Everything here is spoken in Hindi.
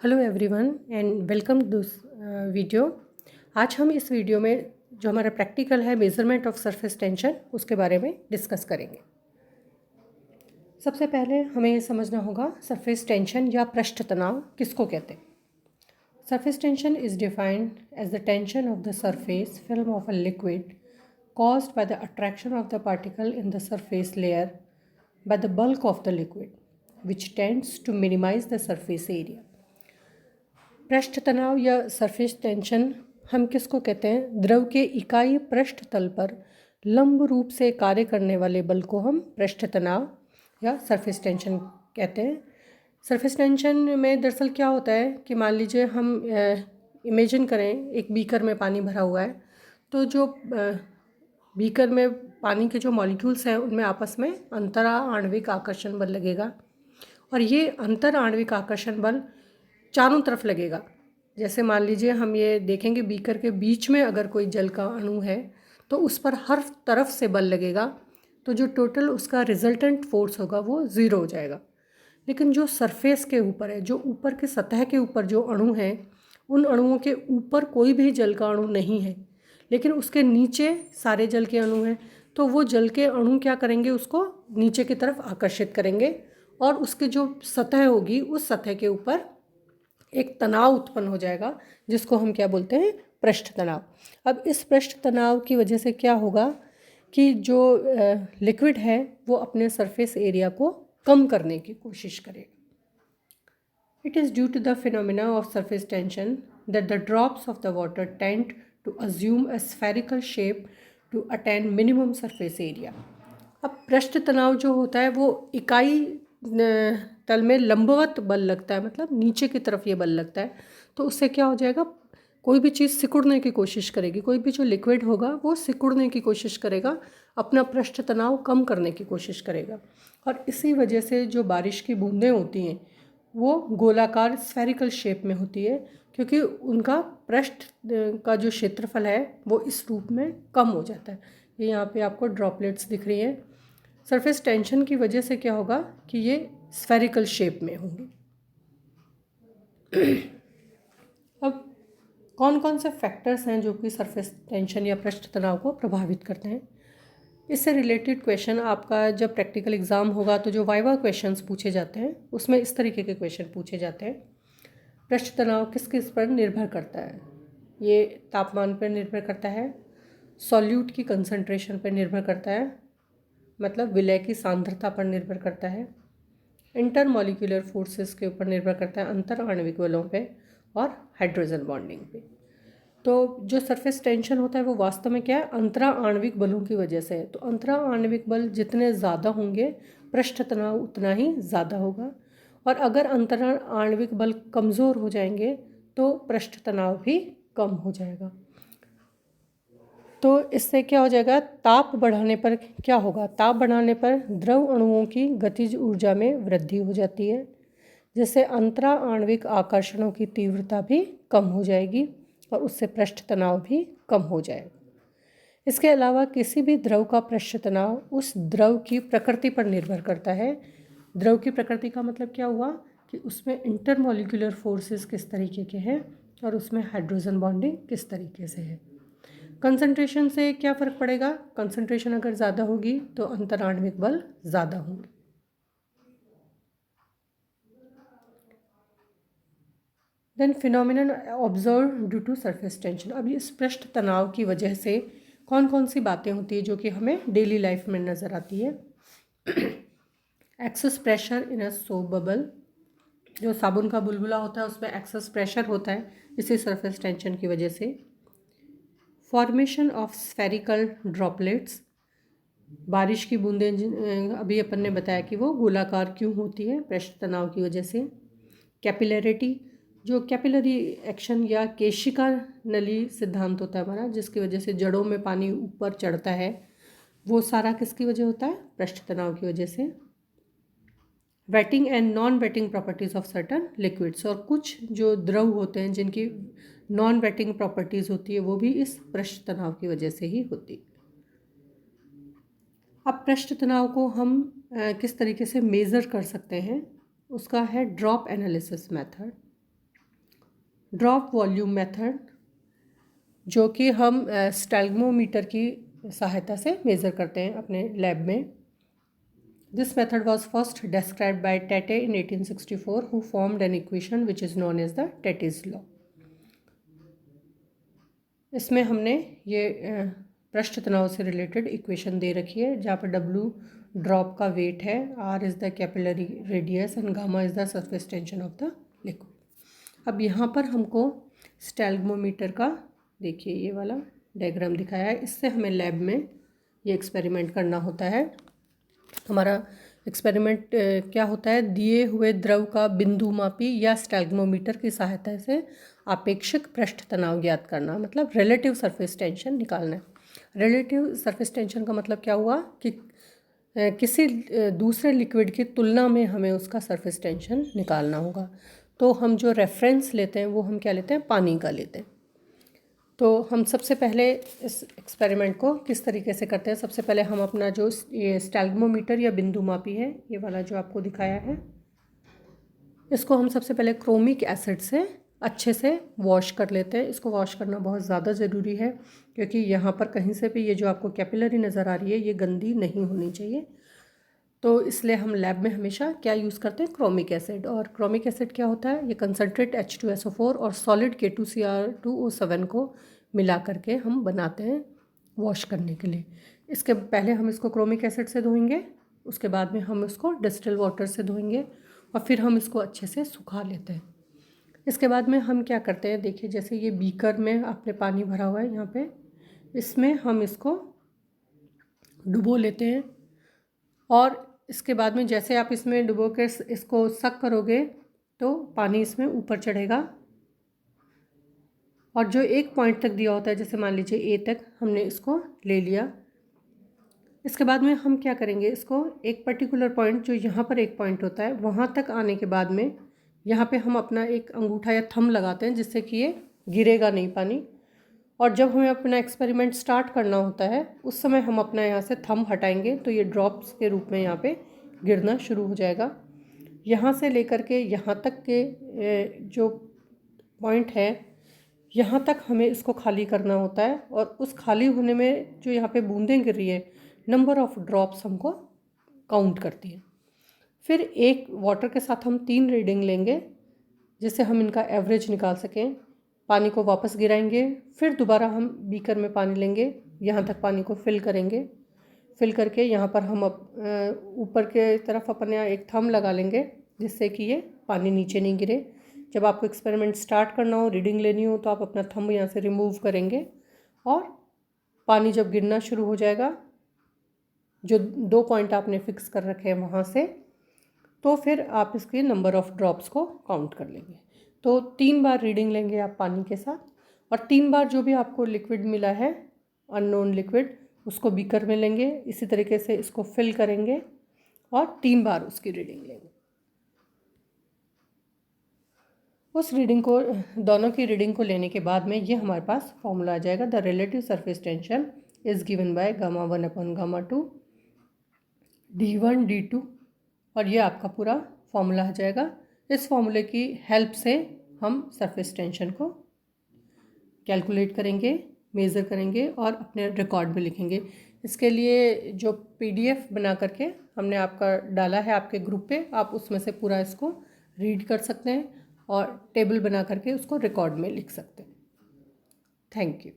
Hello everyone and welcome to this video. आज हम इस वीडियो में जो हमारा प्रैक्टिकल है मेजरमेंट ऑफ सरफेस टेंशन उसके बारे में डिस्कस करेंगे। सबसे पहले हमें ये समझना होगा सरफेस टेंशन या पृष्ठ तनाव किसको कहते हैं। Surface tension is defined as the tension of the surface film of a liquid caused by the attraction of the particle in the surface layer by the bulk of the liquid, which tends to minimize the surface area. पृष्ठ तनाव या सरफेस टेंशन हम किसको कहते हैं? द्रव के इकाई पृष्ठ तल पर लंब रूप से कार्य करने वाले बल को हम पृष्ठ तनाव या सरफेस टेंशन कहते हैं। सरफेस टेंशन में दरअसल क्या होता है कि मान लीजिए हम इमेजिन करें एक बीकर में पानी भरा हुआ है, तो जो बीकर में पानी के जो मॉलिक्यूल्स हैं उनमें आपस में अंतरा आणविक आकर्षण बल लगेगा और ये अंतर आणविक आकर्षण बल चारों तरफ लगेगा। जैसे मान लीजिए हम ये देखेंगे बीकर के बीच में अगर कोई जल का अणु है तो उस पर हर तरफ से बल लगेगा, तो जो टोटल उसका रिजल्टेंट फोर्स होगा वो ज़ीरो हो जाएगा। लेकिन जो सरफेस के ऊपर है, जो ऊपर के सतह के ऊपर जो अणु हैं, उन अणुओं के ऊपर कोई भी जल का अणु नहीं है, लेकिन उसके नीचे सारे जल के अणु हैं, तो वो जल के अणु क्या करेंगे, उसको नीचे की तरफ आकर्षित करेंगे और उसकी जो सतह होगी उस सतह के ऊपर एक तनाव उत्पन्न हो जाएगा जिसको हम क्या बोलते हैं? पृष्ठ तनाव। अब इस पृष्ठ तनाव की वजह से क्या होगा कि जो लिक्विड है वो अपने सरफेस एरिया को कम करने की कोशिश करेगा। It is due to the phenomena of surface tension that the drops of the water tend to assume a spherical shape to attain minimum surface area. अब पृष्ठ तनाव जो होता है वो इकाई तल में लंबवत बल लगता है, मतलब नीचे की तरफ ये बल लगता है, तो उससे क्या हो जाएगा, कोई भी चीज़ सिकुड़ने की कोशिश करेगी, कोई भी जो लिक्विड होगा वो सिकुड़ने की कोशिश करेगा, अपना पृष्ठ तनाव कम करने की कोशिश करेगा। और इसी वजह से जो बारिश की बूंदें होती हैं वो गोलाकार स्फेरिकल शेप में होती है, क्योंकि उनका पृष्ठ का जो क्षेत्रफल है वो इस रूप में कम हो जाता है। ये यहाँ पे आपको ड्रॉपलेट्स दिख रही हैं। सरफेस टेंशन की वजह से क्या होगा कि ये स्फेरिकल शेप में होंगी। अब कौन कौन से फैक्टर्स हैं जो कि सरफेस टेंशन या पृष्ठ तनाव को प्रभावित करते हैं? इससे रिलेटेड क्वेश्चन आपका जब प्रैक्टिकल एग्ज़ाम होगा तो जो वाइवा क्वेश्चंस पूछे जाते हैं उसमें इस तरीके के क्वेश्चन पूछे जाते हैं। पृष्ठ तनाव किस किस पर निर्भर करता है? ये तापमान पर निर्भर करता है, सॉल्यूट की कंसंट्रेशन पर निर्भर करता है, मतलब विलय की सांद्रता पर निर्भर करता है, इंटरमॉलिक्यूलर फोर्सेस के ऊपर निर्भर करता है, अंतर आणविक बलों पे, और हाइड्रोजन बॉन्डिंग पे। तो जो सरफेस टेंशन होता है वो वास्तव में क्या है, अंतरा आणविक बलों की वजह से है। तो अंतरा आणविक बल जितने ज़्यादा होंगे पृष्ठ तनाव उतना ही ज़्यादा होगा, और अगर अंतरा आणविक बल कमज़ोर हो जाएंगे तो पृष्ठ तनाव भी कम हो जाएगा। तो इससे क्या हो जाएगा, ताप बढ़ाने पर क्या होगा, ताप बढ़ाने पर द्रव अणुओं की गतिज ऊर्जा में वृद्धि हो जाती है, जिससे अंतरा आणविक आकर्षणों की तीव्रता भी कम हो जाएगी और उससे पृष्ठ तनाव भी कम हो जाएगा। इसके अलावा किसी भी द्रव का पृष्ठ तनाव उस द्रव की प्रकृति पर निर्भर करता है। द्रव की प्रकृति का मतलब क्या हुआ कि उसमें इंटरमॉलिक्यूलर फोर्सेस किस तरीके के हैं और उसमें हाइड्रोजन बॉन्डिंग किस तरीके से है। कंसंट्रेशन से क्या फ़र्क पड़ेगा, कंसंट्रेशन अगर ज़्यादा होगी तो अंतराण्विक बल ज़्यादा होंगे। Then phenomenon observe due to surface tension. अब इस पृष्ठ तनाव की वजह से कौन कौन सी बातें होती है जो कि हमें डेली लाइफ में नज़र आती है? Excess pressure in a soap bubble, जो साबुन का बुलबुला होता है उसमें एक्सेस प्रेशर होता है इसी सरफेस टेंशन की वजह से। फॉर्मेशन ऑफ स्फेरिकल ड्रॉपलेट्स, बारिश की बूंदें अभी अपन ने बताया कि वो गोलाकार क्यों होती है, पृष्ठ तनाव की वजह से। कैपिलरिटी, जो कैपिलरी एक्शन या केशिका नली सिद्धांत होता है हमारा, जिसकी वजह से जड़ों में पानी ऊपर चढ़ता है, वो सारा किसकी वजह होता है, पृष्ठ तनाव की वजह से। Waiting and non waiting properties of certain liquids, और कुछ जो द्रव होते हैं जिनकी नॉन वेटिंग प्रॉपर्टीज़ होती है वो भी इस पृष्ठ तनाव की वजह से ही होती है। अब पृष्ठ तनाव को हम किस तरीके से मेज़र कर सकते हैं, उसका है drop analysis method. Drop volume method, जो कि हम स्टैल्गमोमीटर की सहायता से मेज़र करते हैं अपने लैब में। This method was first described by Tate in 1864, who formed an equation which is known as the Tate's law. इसमें हमने ये पृष्ठ तनाव से रिलेटेड इक्वेशन दे रखी है, जहाँ पर W ड्रॉप का वेट है, R is the capillary radius and gamma is the surface tension of the liquid. अब यहाँ पर हमको स्टैल्गमोमीटर का देखिए ये वाला डायग्राम दिखाया है, इससे हमें लैब में ये एक्सपेरिमेंट करना होता है। हमारा एक्सपेरिमेंट क्या होता है, दिए हुए द्रव का बिंदु मापी या स्टैल्गमोमीटर की सहायता से आपेक्षिक पृष्ठ तनाव ज्ञात करना, मतलब रिलेटिव सरफेस टेंशन निकालना है। रिलेटिव सरफेस टेंशन का मतलब क्या हुआ कि किसी दूसरे लिक्विड की तुलना में हमें उसका सरफेस टेंशन निकालना होगा। तो हम जो रेफरेंस लेते हैं वो हम क्या लेते हैं, पानी का लेते हैं। तो हम सबसे पहले इस एक्सपेरिमेंट को किस तरीके से करते हैं, सबसे पहले हम अपना जो ये स्टैल्गमोमीटर या बिंदु मापी है, ये वाला जो आपको दिखाया है, इसको हम सबसे पहले क्रोमिक एसिड से अच्छे से वॉश कर लेते हैं। इसको वॉश करना बहुत ज़्यादा ज़रूरी है, क्योंकि यहाँ पर कहीं से भी ये जो आपको कैपिलरी नज़र आ रही है ये गंदी नहीं होनी चाहिए। तो इसलिए हम लैब में हमेशा क्या यूज़ करते हैं, क्रोमिक एसिड। और क्रोमिक एसिड क्या होता है, ये कंसनट्रेट H2SO4 और सॉलिड K2Cr2O7 को मिला करके हम बनाते हैं वॉश करने के लिए। इसके पहले हम इसको क्रोमिक एसिड से धोएंगे, उसके बाद में हम इसको डिस्टिल वाटर से धोएंगे और फिर हम इसको अच्छे से सुखा लेते हैं। इसके बाद में हम क्या करते हैं, देखिए जैसे ये बीकर में आपने पानी भरा हुआ है यहाँ पे, इसमें हम इसको डुबो लेते हैं और इसके बाद में जैसे आप इसमें डुबो के इसको सक करोगे तो पानी इसमें ऊपर चढ़ेगा और जो एक पॉइंट तक दिया होता है, जैसे मान लीजिए ए तक हमने इसको ले लिया। इसके बाद में हम क्या करेंगे, इसको एक पर्टिकुलर पॉइंट, जो यहाँ पर एक पॉइंट होता है, वहाँ तक आने के बाद में यहाँ पे हम अपना एक अंगूठा या थंब लगाते हैं, जिससे कि ये गिरेगा नहीं पानी। और जब हमें अपना एक्सपेरिमेंट स्टार्ट करना होता है उस समय हम अपना यहाँ से थंब हटाएंगे तो ये ड्रॉप्स के रूप में यहाँ पे गिरना शुरू हो जाएगा। यहाँ से लेकर के यहाँ तक के जो पॉइंट है, यहाँ तक हमें इसको खाली करना होता है और उस खाली होने में जो यहाँ पे बूंदें गिर रही है, नंबर ऑफ़ ड्रॉप्स हमको काउंट करती है। फिर एक वाटर के साथ हम 3 रीडिंग लेंगे जिससे हम इनका एवरेज निकाल सकें। पानी को वापस गिराएंगे, फिर दोबारा हम बीकर में पानी लेंगे, यहाँ तक पानी को फिल करेंगे। फिल करके यहाँ पर हम ऊपर के तरफ अपने एक थंब लगा लेंगे जिससे कि ये पानी नीचे नहीं गिरे। जब आपको एक्सपेरिमेंट स्टार्ट करना हो, रीडिंग लेनी हो, तो आप अपना थंब यहाँ से रिमूव करेंगे और पानी जब गिरना शुरू हो जाएगा, जो 2 पॉइंट आपने फिक्स कर रखे हैं वहाँ से, तो फिर आप इसके नंबर ऑफ़ ड्रॉप्स को काउंट कर लेंगे। तो 3 बार रीडिंग लेंगे आप पानी के साथ और 3 बार जो भी आपको लिक्विड मिला है, अननोन लिक्विड, उसको बीकर में लेंगे। इसी तरीके से इसको फिल करेंगे और 3 बार उसकी रीडिंग लेंगे। उस रीडिंग को, दोनों की रीडिंग को लेने के बाद में ये हमारे पास फॉर्मूला आ जाएगा, the relative surface tension is given by Γ1/Γ2 D1 D2, और ये आपका पूरा फॉर्मूला आ जाएगा। इस फॉर्मूले की हेल्प से हम सरफेस टेंशन को कैलकुलेट करेंगे, मेज़र करेंगे और अपने रिकॉर्ड में लिखेंगे। इसके लिए जो PDF बना करके हमने आपका डाला है आपके ग्रुप पे, आप उसमें से पूरा इसको रीड कर सकते हैं और टेबल बना करके उसको रिकॉर्ड में लिख सकते हैं। Thank you.